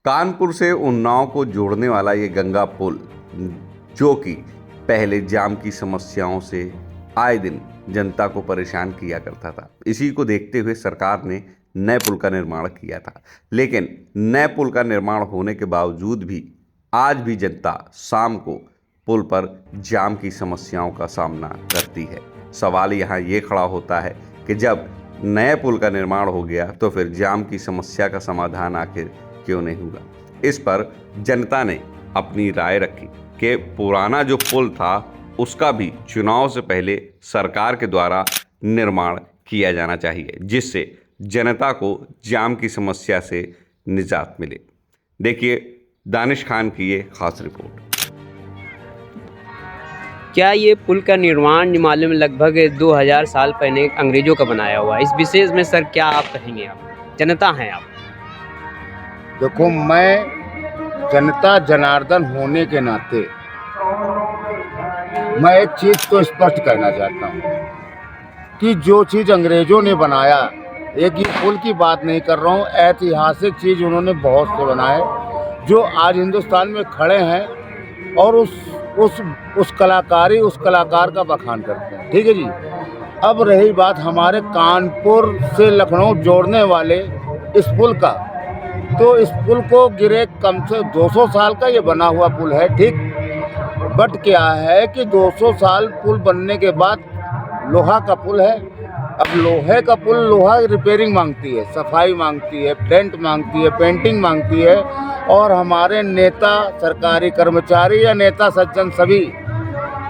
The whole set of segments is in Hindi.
कानपुर से उन्नाव को जोड़ने वाला ये गंगा पुल, जो कि पहले जाम की समस्याओं से आए दिन जनता को परेशान किया करता था, इसी को देखते हुए सरकार ने नए पुल का निर्माण किया था। लेकिन नए पुल का निर्माण होने के बावजूद भी आज भी जनता शाम को पुल पर जाम की समस्याओं का सामना करती है। सवाल यहाँ ये खड़ा होता है कि जब नए पुल का निर्माण हो गया तो फिर जाम की समस्या का समाधान आखिर क्यों नहीं हुआ। इस पर जनता ने अपनी राय रखी कि पुराना जो पुल था उसका भी चुनाव से पहले सरकार के द्वारा निर्माण किया जाना चाहिए, जिससे जनता को जाम की समस्या से निजात मिले। देखिए दानिश खान की ये खास रिपोर्ट। क्या ये पुल का निर्माण मालूम लगभग 2000 साल पहले अंग्रेजों का बनाया हुआ है। इस विशेष में सर क्या आप कहेंगे? आप जनता हैं आप। देखो, मैं जनता जनार्दन होने के नाते मैं एक चीज़ तो स्पष्ट कहना चाहता हूँ कि जो चीज़ अंग्रेजों ने बनाया, एक ये पुल की बात नहीं कर रहा हूँ, ऐतिहासिक चीज़ उन्होंने बहुत से बनाए जो आज हिंदुस्तान में खड़े हैं और उस कलाकार का बखान करते हैं। ठीक है जी। अब रही बात हमारे कानपुर से लखनऊ जोड़ने वाले इस पुल का, तो इस पुल को गिरे कम से 200 साल का ये बना हुआ पुल है। ठीक, बट क्या है कि 200 साल पुल बनने के बाद लोहा का पुल है। अब लोहे का पुल, लोहा रिपेयरिंग मांगती है, सफाई मांगती है, पेंट मांगती है, पेंटिंग मांगती है, और हमारे नेता, सरकारी कर्मचारी या नेता सज्जन सभी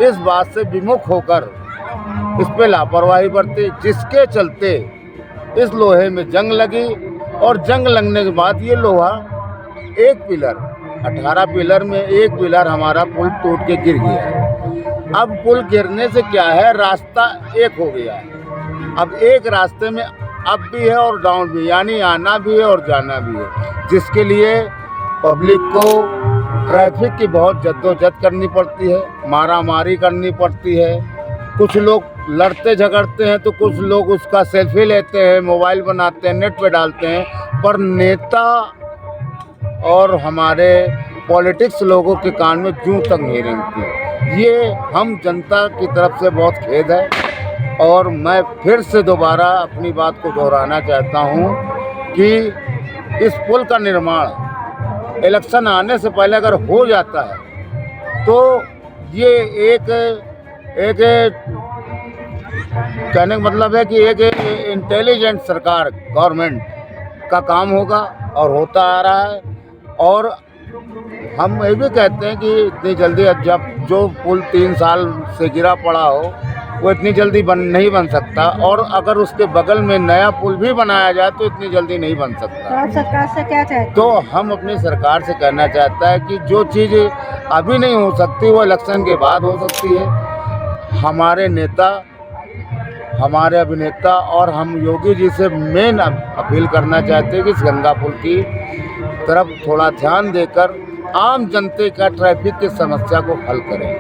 इस बात से विमुख होकर इस पे लापरवाही बरती, जिसके चलते इस लोहे में जंग लगी। और जंग लगने के बाद ये लोहा एक पिलर, 18 पिलर में एक पिलर हमारा पुल टूट के गिर गया है। अब पुल गिरने से क्या है, रास्ता एक हो गया है। अब एक रास्ते में अप भी है और डाउन भी, यानी आना भी है और जाना भी है, जिसके लिए पब्लिक को ट्रैफिक की बहुत जद्दोजहद करनी पड़ती है, मारामारी करनी पड़ती है। कुछ लोग लड़ते झगड़ते हैं तो कुछ लोग उसका सेल्फी लेते हैं, मोबाइल बनाते हैं, नेट पे डालते हैं, पर नेता और हमारे पॉलिटिक्स लोगों के कान में जूं तक नहीं रेंगती। ये हम जनता की तरफ से बहुत खेद है, और मैं फिर से दोबारा अपनी बात को दोहराना चाहता हूँ कि इस पुल का निर्माण इलेक्शन आने से पहले अगर हो जाता है तो ये एक कहने का मतलब है कि एक इंटेलिजेंट सरकार, गवर्नमेंट का काम होगा और होता आ रहा है। और हम ये भी कहते हैं कि इतनी जल्दी, जब जो पुल 3 साल से गिरा पड़ा हो वो इतनी जल्दी नहीं बन सकता, और अगर उसके बगल में नया पुल भी बनाया जाए तो इतनी जल्दी नहीं बन सकता। तो आप सरकार से क्या चाहते हैं? तो हम अपनी सरकार से कहना चाहता है कि जो चीज़ अभी नहीं हो सकती वो इलेक्शन के बाद हो सकती है। हमारे नेता, हमारे अभिनेता और हम योगी जी से मेन अपील करना चाहते हैं कि इस गंगा पुल की तरफ थोड़ा ध्यान देकर आम जनता का ट्रैफिक की समस्या को हल करें।